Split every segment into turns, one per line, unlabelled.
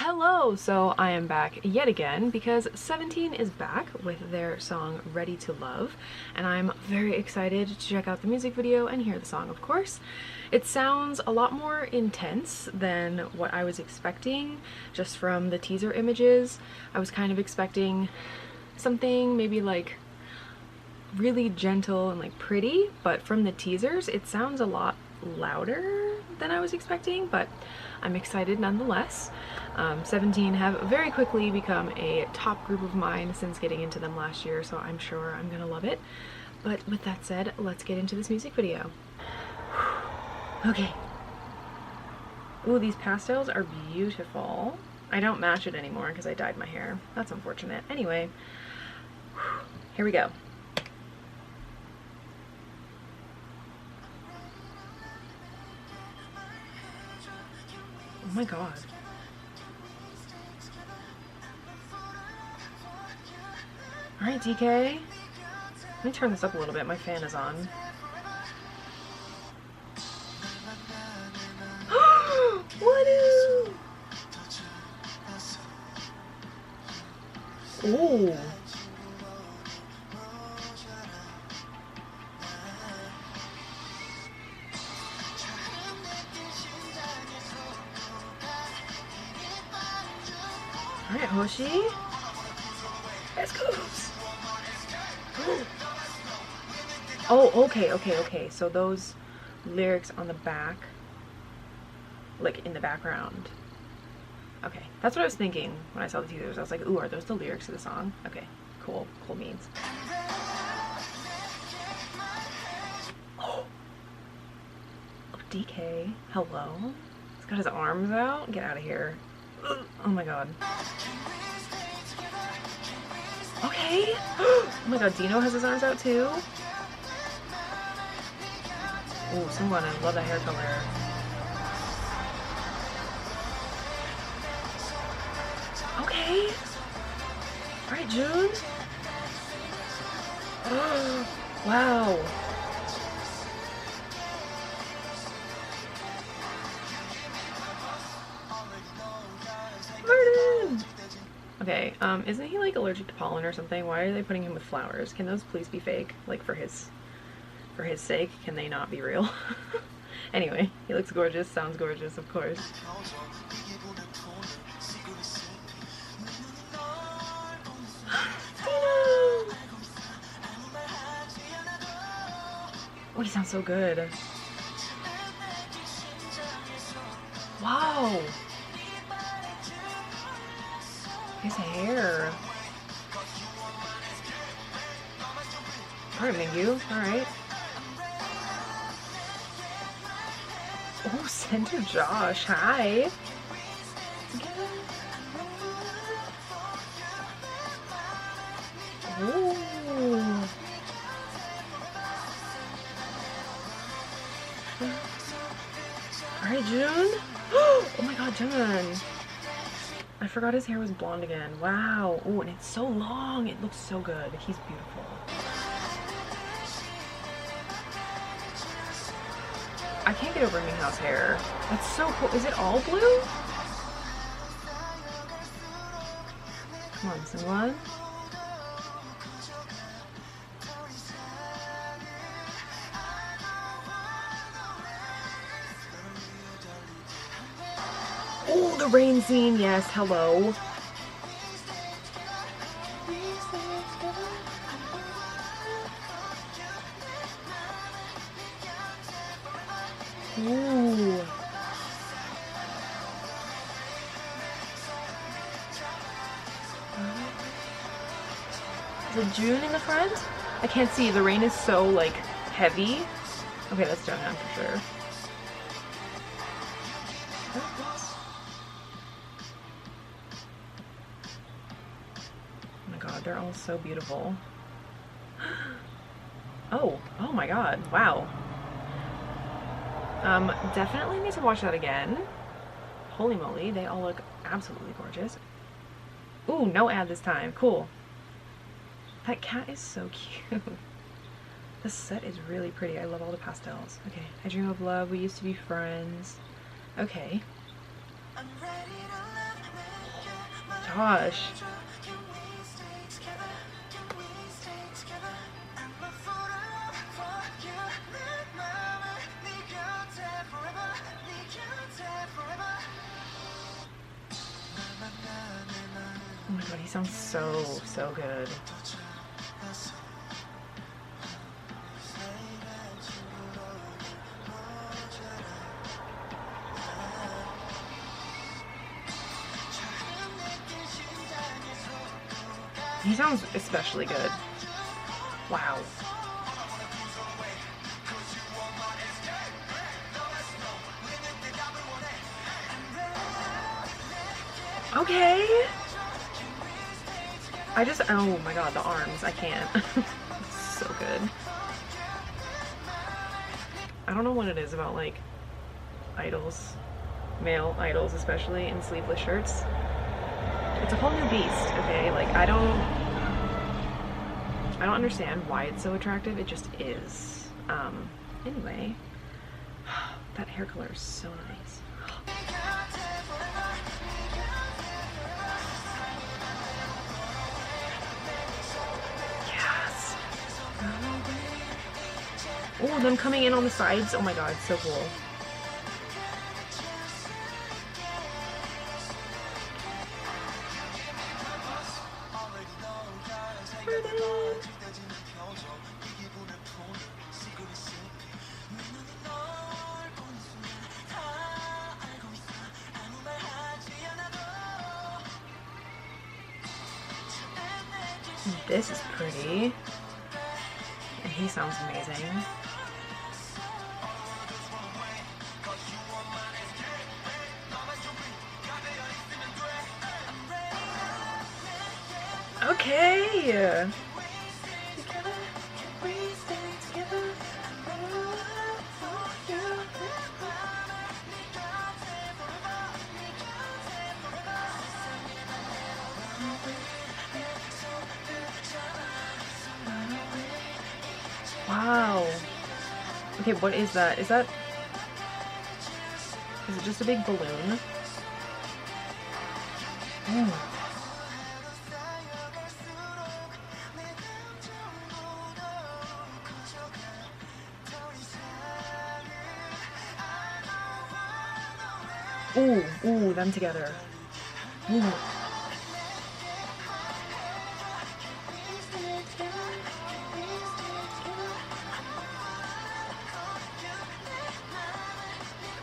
Hello! So I am back yet again because 17 is back with their song Ready to Love, and I'm very excited to check out the music video and hear the song, of course. It sounds a lot more intense than what I was expecting just from the teaser images. I was kind of expecting something maybe like really gentle and like pretty, but from the teasers it sounds a lot louder than I was expecting, but I'm excited nonetheless. 17 have very quickly become a top group of mine since getting into them last year, so I'm sure I'm gonna love it. But with that said, let's get into this music video. Okay. Ooh, these pastels are beautiful. I don't match it anymore because I dyed my hair. That's unfortunate. Anyway, here we go. Oh my god. Alright, DK. Let me turn this up a little bit. My fan is on. What is... Ooh. Alright, Hoshi. Let's go. Oh, okay. So those lyrics on the back, like in the background. Okay, that's what I was thinking when I saw the teasers. I was like, ooh, are those the lyrics to the song? Okay, cool beans. Oh, DK, hello. He's got his arms out. Get out of here. Oh my god. Okay. Oh my god, Dino has his arms out too. Ooh, someone, I love that hair color. Okay. Alright, June. Oh, wow. Martin! Okay, isn't he like allergic to pollen or something? Why are they putting him with flowers? Can those please be fake? Like for his sake, can they not be real? Anyway, he looks gorgeous, sounds gorgeous, of course. Oh, he sounds so good. Wow! His hair. Alright, Mingyu. Alright. Oh, Center Josh. Hi. Ooh. Alright, June. Oh my god, June. I forgot his hair was blonde again. Wow. Oh, and it's so long. It looks so good. He's beautiful. I can't get over Mihaw's hair. That's so cool. Is it all blue? Come on, someone. Oh, the rain scene. Yes, hello. Ooh. Is it June in the front? I can't see. The rain is so, like, heavy. Okay, that's Junghan for sure. Oh my god, they're all so beautiful. Oh my god, wow. Definitely need to watch that again. Holy moly, they all look absolutely gorgeous. Ooh, no ad this time. Cool. That cat is so cute. This set is really pretty. I love all the pastels. Okay, I dream of love. We used to be friends. Okay. gosh. Oh my god, he sounds so good. He sounds especially good. Wow. Okay. Oh my god, the arms, I can't. So good. I don't know what it is about like idols, male idols especially, in sleeveless shirts. It's a whole new beast, okay? Like I don't understand why it's so attractive. It just is. Anyway, that hair color is so nice. Yes. Oh, them coming in on the sides. Oh my god, so cool. This is pretty. And he sounds amazing. Okay. Wow. Okay, what is that? Is it just a big balloon? Ooh. Ooh, them together. Ooh.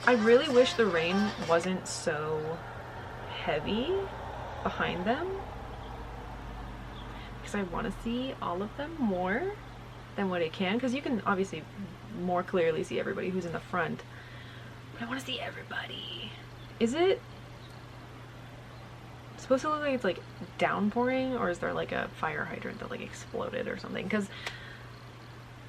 I really wish the rain wasn't so heavy behind them, because I want to see all of them more than what it can, because you can obviously more clearly see everybody who's in the front, but I want to see everybody. Is it supposed to look like it's like downpouring, or is there like a fire hydrant that like exploded or something? Because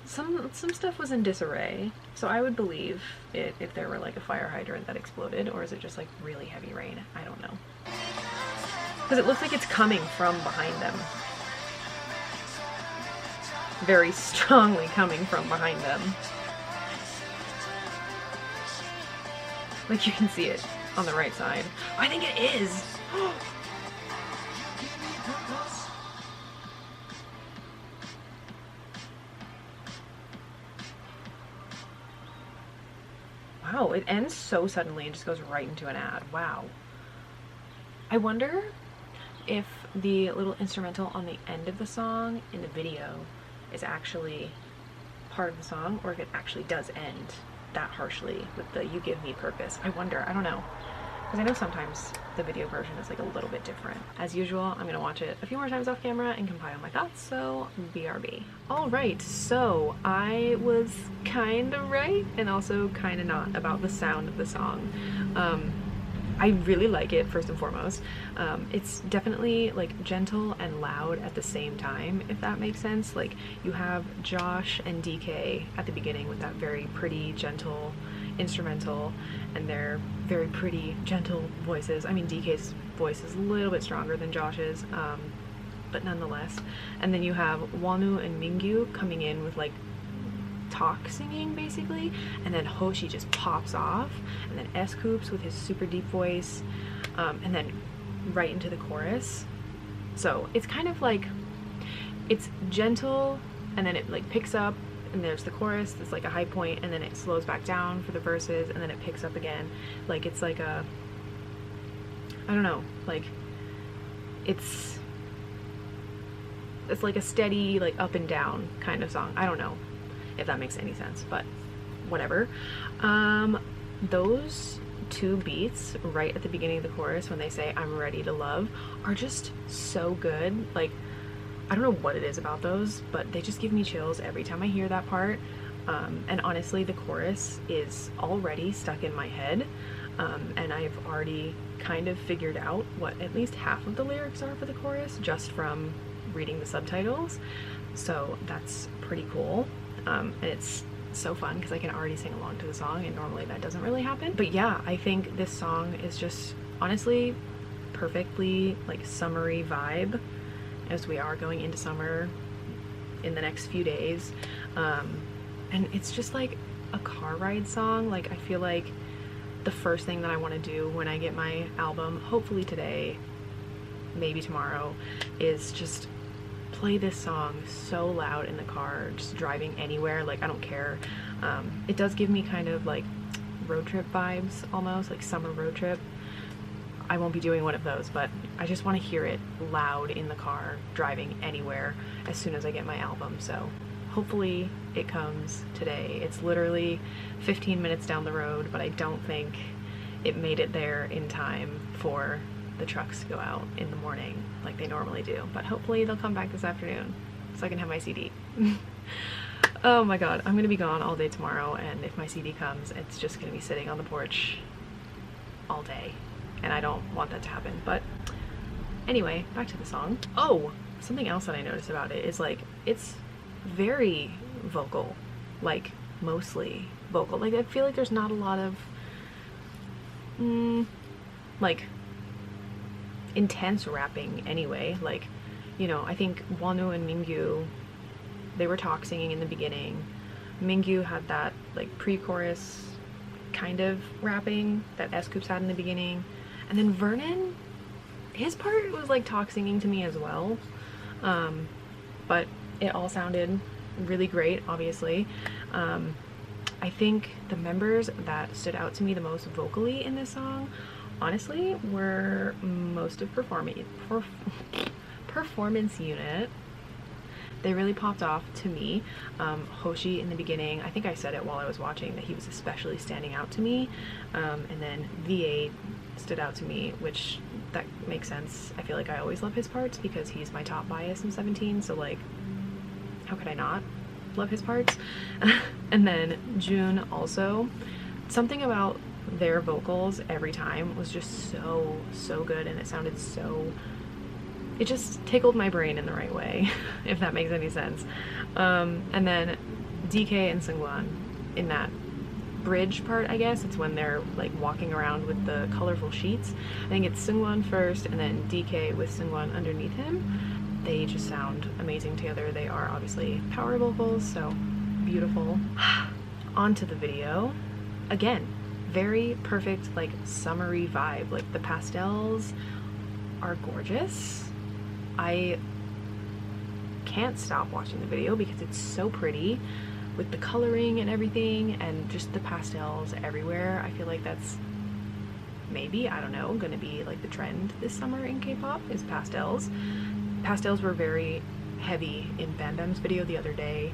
some stuff was in disarray, so I would believe it if there were like a fire hydrant that exploded, or is it just like really heavy rain? I don't know. Because it looks like it's coming from behind them. Very strongly coming from behind them. Like you can see it on the right side. Oh, I think it is! Wow, it ends so suddenly and just goes right into an ad. Wow. I wonder if the little instrumental on the end of the song in the video is actually part of the song, or if it actually does end that harshly with the "you give me purpose." I wonder. I don't know. Because I know sometimes the video version is like a little bit different. As usual, I'm gonna watch it a few more times off camera and compile my thoughts, so BRB. Alright, so I was kinda right and also kinda not about the sound of the song. I really like it, first and foremost. It's definitely like gentle and loud at the same time, if that makes sense. Like you have Josh and DK at the beginning with that very pretty, gentle instrumental, and their very pretty, gentle voices. I mean, DK's voice is a little bit stronger than Josh's, but nonetheless. And then you have Wonu and Mingyu coming in with like talk singing basically, and then Hoshi just pops off, and then S-Coups with his super deep voice, and then right into the chorus. So it's kind of like, it's gentle and then it like picks up and there's the chorus, it's like a high point, and then it slows back down for the verses and then it picks up again. Like it's like a, I don't know, like it's like a steady like up and down kind of song. I don't know if that makes any sense, but whatever. Those two beats right at the beginning of the chorus when they say I'm ready to love are just so good. Like, I don't know what it is about those, but they just give me chills every time I hear that part. And honestly, the chorus is already stuck in my head, and I've already kind of figured out what at least half of the lyrics are for the chorus just from reading the subtitles. So that's pretty cool, and it's so fun because I can already sing along to the song, and normally that doesn't really happen. But yeah, I think this song is just honestly perfectly like summery vibe, as we are going into summer in the next few days. And it's just like a car ride song. Like, I feel like the first thing that I want to do when I get my album, hopefully today, maybe tomorrow, is just play this song so loud in the car, just driving anywhere. Like, I don't care. It does give me kind of like road trip vibes, almost like summer road trip. I won't be doing one of those, but I just want to hear it loud in the car, driving anywhere as soon as I get my album. So hopefully it comes today. It's literally 15 minutes down the road, but I don't think it made it there in time for the trucks to go out in the morning like they normally do. But hopefully they'll come back this afternoon so I can have my CD. Oh my god, I'm gonna be gone all day tomorrow, and if my CD comes, it's just gonna be sitting on the porch all day, and I don't want that to happen. But anyway, back to the song. Oh, something else that I noticed about it is like it's very vocal, like mostly vocal. Like, I feel like there's not a lot of like intense rapping anyway. Like, you know, I think Wonwoo and Mingyu, they were talk singing in the beginning. Mingyu had that like pre-chorus kind of rapping that S.Coups had in the beginning, and then Vernon, his part was like talk singing to me as well, but it all sounded really great, obviously. I think the members that stood out to me the most vocally in this song, honestly, were most of Performance Unit. They really popped off to me. Hoshi in the beginning, I think I said it while I was watching that he was especially standing out to me, and then V8 stood out to me, which that makes sense. I feel like I always love his parts because he's my top bias in 17, so like, how could I not love his parts? And then June also. Something about their vocals every time was just so good, and it sounded so, it just tickled my brain in the right way, if that makes any sense. And then DK and Seungwon in that bridge part, I guess, it's when they're like walking around with the colorful sheets. I think it's Seungwon first and then DK with Seungwon underneath him. They just sound amazing together. They are obviously power vocals, so beautiful. On to the video. Again, very perfect like summery vibe. Like, the pastels are gorgeous. I can't stop watching the video because it's so pretty with the coloring and everything, and just the pastels everywhere. I feel like that's maybe, I don't know, gonna be like the trend this summer in K-pop is pastels. Pastels were very heavy in Bam Bam's video the other day,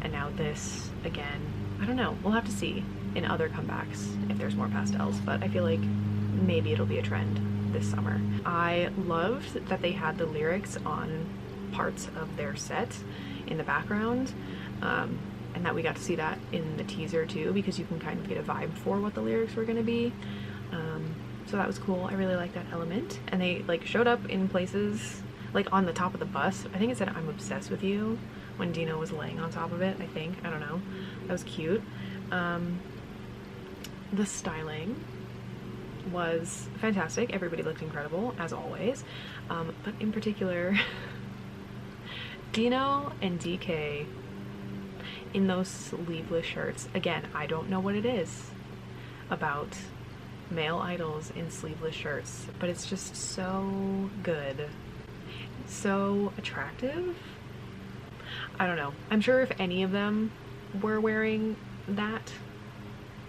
and now this again. I don't know, we'll have to see in other comebacks if there's more pastels, but I feel like maybe it'll be a trend this summer. I loved that they had the lyrics on parts of their set in the background, and that we got to see that in the teaser too, because you can kind of get a vibe for what the lyrics were going to be. So that was cool. I really like that element. And they like showed up in places like on the top of the bus. I think it said "I'm obsessed with you" when Dino was laying on top of it, I think. I don't know. That was cute. The styling was fantastic. Everybody looked incredible, as always. But in particular, Dino and DK in those sleeveless shirts. Again, I don't know what it is about male idols in sleeveless shirts, but it's just so good, so attractive. I don't know. I'm sure if any of them were wearing that,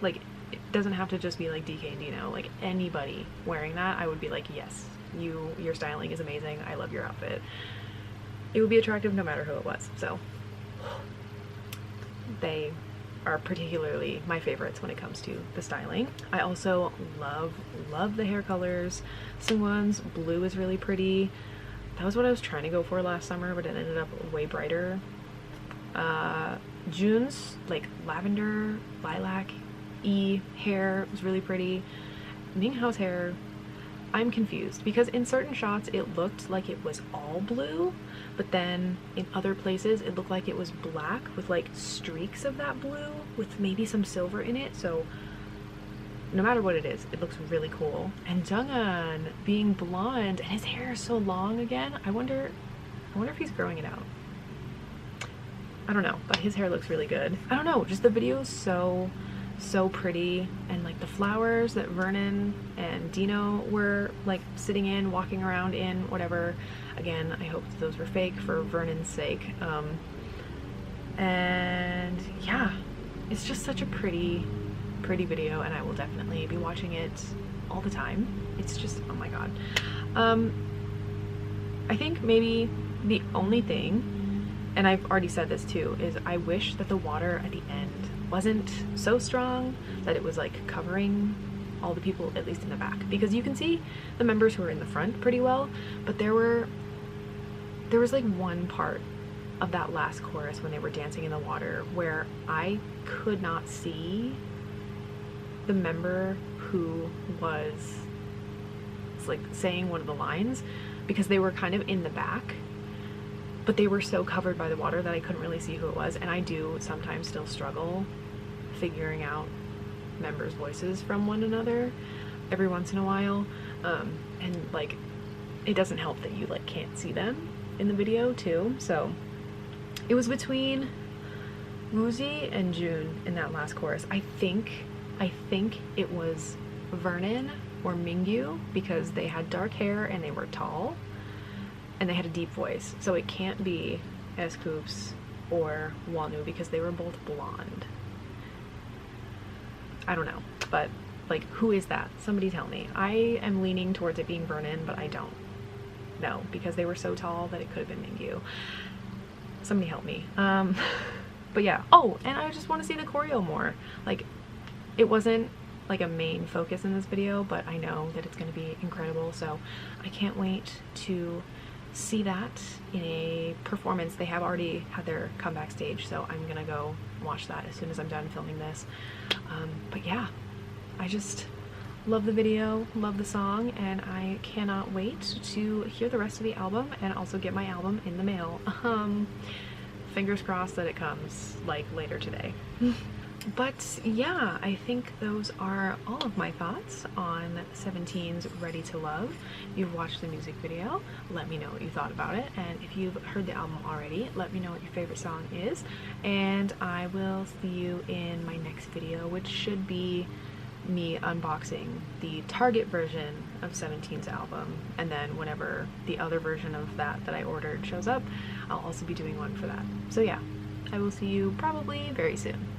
like, it doesn't have to just be like DK and Dino, like anybody wearing that, I would be like, yes, your styling is amazing, I love your outfit. It would be attractive no matter who it was. So they are particularly my favorites when it comes to the styling. I also love the hair colors. Seungwon's blue is really pretty. That was what I was trying to go for last summer, but it ended up way brighter. June's like lavender, lilac-y hair was really pretty. Minghao's hair, I'm confused because in certain shots it looked like it was all blue, but then in other places it looked like it was black with like streaks of that blue with maybe some silver in it. So no matter what it is, it looks really cool. And Junghan being blonde and his hair is so long again. I wonder if he's growing it out. I don't know, but his hair looks really good. I don't know, just the video is so pretty, and like the flowers that Vernon and Dino were like sitting in, walking around in, whatever. Again, I hope those were fake for Vernon's sake. And yeah, it's just such a pretty video, and I will definitely be watching it all the time. It's just, oh my god. I think maybe the only thing, and I've already said this too, is I wish that the water at the end wasn't so strong that it was like covering all the people, at least in the back, because you can see the members who are in the front pretty well, but there was like one part of that last chorus when they were dancing in the water where I could not see the member who was like saying one of the lines, because they were kind of in the back, but they were so covered by the water that I couldn't really see who it was. And I do sometimes still struggle figuring out members' voices from one another every once in a while, and like it doesn't help that you like can't see them in the video too. So it was between Woozi and June in that last chorus. I think it was Vernon or Mingyu, because they had dark hair and they were tall and they had a deep voice. So it can't be S-Coups or Wonwoo because they were both blonde. I don't know, but like, who is that? Somebody tell me. I am leaning towards it being Vernon, but I don't know because they were so tall that it could have been Mingyu. Somebody help me. But yeah. Oh, and I just want to see the choreo more. Like, it wasn't like a main focus in this video, but I know that it's going to be incredible, so I can't wait to see that in a performance. They have already had their comeback stage, so I'm gonna go watch that as soon as I'm done filming this. But yeah, I just love the video, love the song, and I cannot wait to hear the rest of the album and also get my album in the mail. Fingers crossed that it comes like later today. But yeah, I think those are all of my thoughts on 17's Ready to Love. If you've watched the music video, let me know what you thought about it. And if you've heard the album already, let me know what your favorite song is. And I will see you in my next video, which should be me unboxing the Target version of 17's album. And then whenever the other version of that I ordered shows up, I'll also be doing one for that. So yeah, I will see you probably very soon.